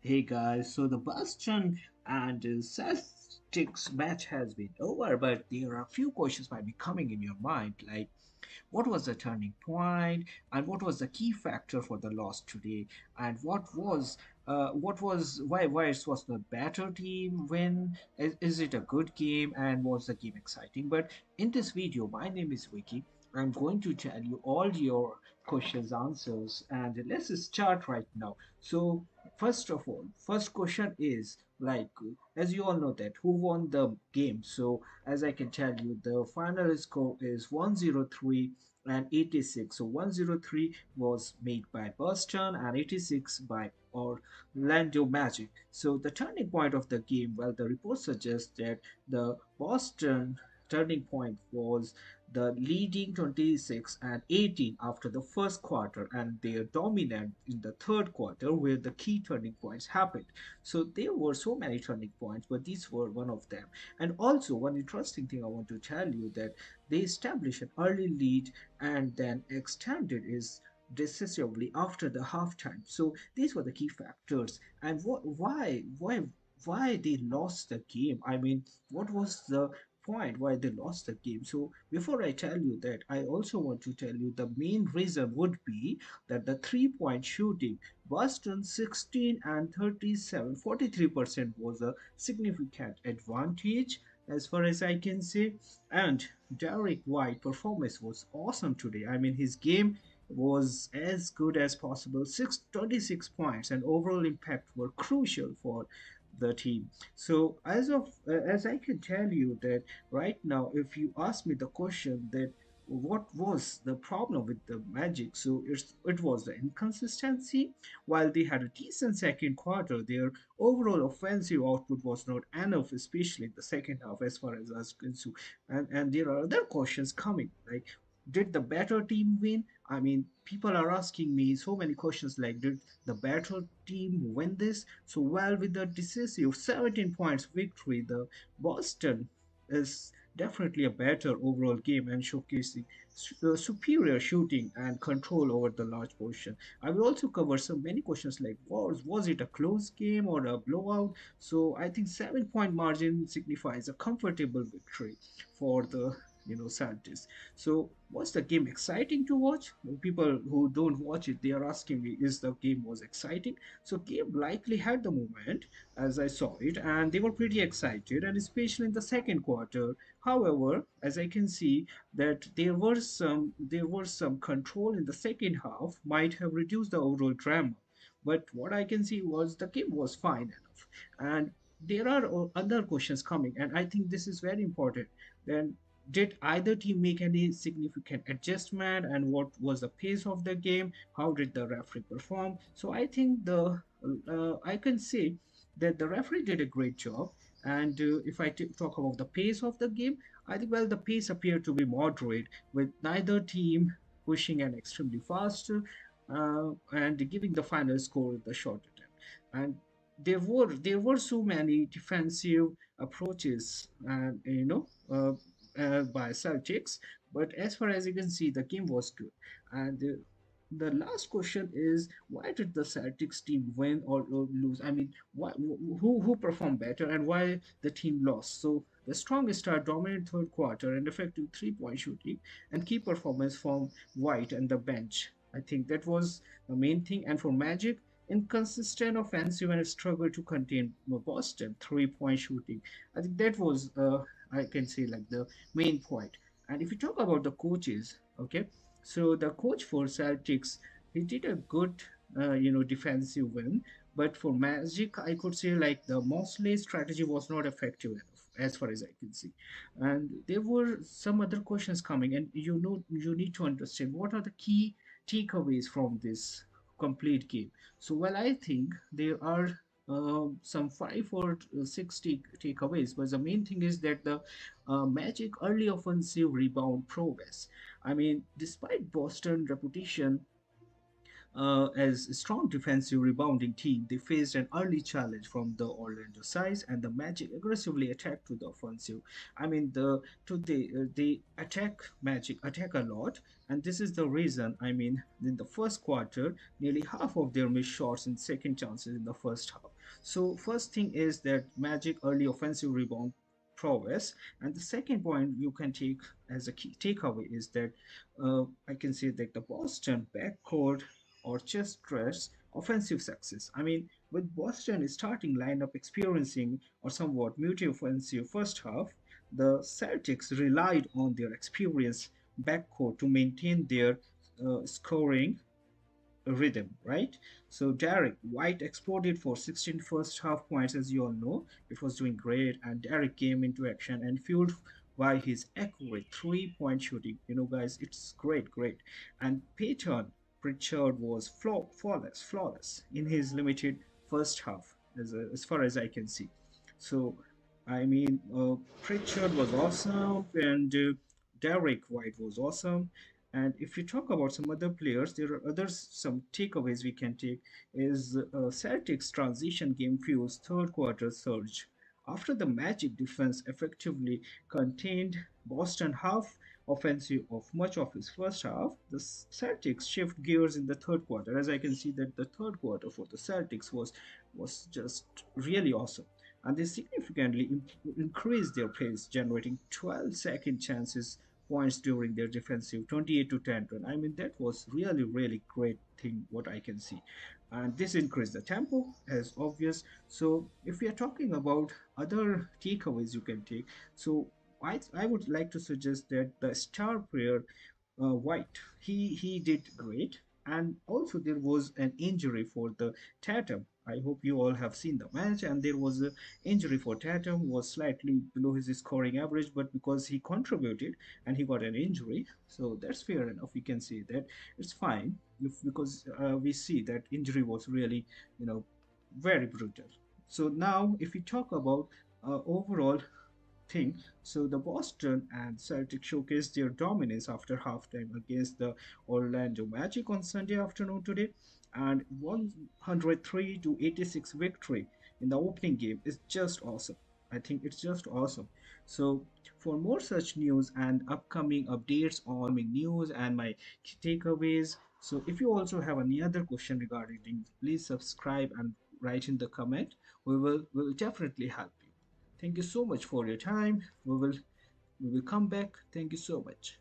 Hey guys, so the Boston and Celtics match has been over, but there are a few questions might be coming in your mind, like what was the turning point, and what was the key factor for the loss today, and what was why it was the better team win? Is it a good game, and was the game exciting? But in this video, my name is Vicky. I'm going to tell you all your questions, answers, and let's start right now. So first of all, first question is like, as you all know that who won the game. So as I can tell you, the final score is 103 and 86. So 103 was made by Boston and 86 by Orlando Magic. So the turning point of the game, well, the report suggests that the Boston turning point was the leading 26 and 18 after the first quarter and their dominant in the third quarter where the key turning points happened. So there were so many turning points, but these were one of them. And also one interesting thing I want to tell you that they established an early lead and then extended it decisively after the halftime. So these were the key factors. And why they lost the game? I mean, what was the point why they lost the game? So before I tell you that, I also want to tell you the main reason would be that the 3 point shooting, Boston 16 and 37, 43% was a significant advantage as far as I can say. And Derek White performance was awesome today. I mean, his game was as good as possible. 626 points and overall impact were crucial for the team. So as I can tell you that right now, if you ask me the question that what was the problem with the Magic? So it was the inconsistency. While they had a decent second quarter, their overall offensive output was not enough, especially in the second half, as far as I was concerned. And there are other questions coming, like did the better team win? I mean, people are asking me so many questions like, did the better team win this? So, well, with the decisive 17 points victory, the Boston is definitely a better overall game and showcasing superior shooting and control over the large portion. I will also cover so many questions like was it a close game or a blowout? So I think 7 point margin signifies a comfortable victory for the Celtics. So was the game exciting to watch? People who don't watch it, they are asking me, is the game was exciting? So game likely had the moment as I saw it, and they were pretty excited, and especially in the second quarter. However, as I can see that there was some control in the second half, might have reduced the overall drama. But what I can see was the game was fine enough, and there are other questions coming, and I think this is very important. Then did either team make any significant adjustment, and what was the pace of the game? How did the referee perform? So I think the I can say that the referee did a great job. And if I talk about the pace of the game, I think, well, the pace appeared to be moderate, with neither team pushing an extremely fast and giving the final score the short attempt. And there were so many defensive approaches, and by Celtics. But as far as you can see, the game was good. And the last question is, why did the Celtics team win or lose? I mean, who performed better and why the team lost? So the strongest start, dominant third quarter, and effective 3 point shooting, and key performance from White and the bench. I think that was the main thing. And for Magic, inconsistent offensive and a struggle to contain Boston 3 point shooting. I think that was I can say like the main point. And if you talk about the coaches, okay, so the coach for Celtics, he did a good defensive win, but for Magic, I could say like the Mosley strategy was not effective enough as far as I can see. And there were some other questions coming, and you need to understand what are the key takeaways from this complete game. So, well, I think there are some 5 or 6 takeaways, but the main thing is that the Magic early offensive rebound progress. I mean, despite Boston reputation As a strong defensive rebounding team, they faced an early challenge from the Orlando sides, and the Magic aggressively attacked to the offensive. I mean, they attack Magic attack a lot, and this is the reason. I mean, in the first quarter, nearly half of their missed shots and second chances in the first half. So, first thing is that Magic early offensive rebound prowess, and the second point you can take as a key takeaway is that I can say that the Boston backcourt or just stress offensive success. I mean, with Boston starting lineup experiencing or somewhat muted offensive first half, the Celtics relied on their experienced backcourt to maintain their scoring rhythm, right? So Derek White exploded for 16 first half points, as you all know. It was doing great, and Derek came into action and fueled by his accurate three-point shooting. You know, guys, it's great, great. And Peyton Pritchard was flawless in his limited first half, as far as I can see. So, I mean, Pritchard was awesome, and Derek White was awesome. And if you talk about some other players, there are others. Some takeaways we can take is Celtics transition game fuels third quarter surge. After the Magic defense effectively contained Boston half offensive of much of his first half, the Celtics shift gears in the third quarter. As I can see that the third quarter for the Celtics was just really awesome. And they significantly increased their pace, generating 12 second chances points during their defensive 28 to 10 run. I mean, that was really, really great thing, what I can see. And this increased the tempo as obvious. So, if we are talking about other takeaways you can take, so I would like to suggest that the star player White. He did great, and also there was an injury for the Tatum. I hope you all have seen the match, and there was a injury for Tatum was slightly below his scoring average, but because he contributed and he got an injury, so that's fair enough. We can say that it's fine because we see that injury was really, you know, very brutal. So now, if we talk about overall thing. So the Boston and Celtics showcased their dominance after halftime against the Orlando Magic on Sunday afternoon today, and 103 to 86 victory in the opening game is just awesome. I think it's just awesome. So for more such news and upcoming updates on news and my key takeaways, so if you also have any other question regarding things, please subscribe and write in the comment. We will definitely help you. Thank you so much for your time. We will come back. Thank you so much.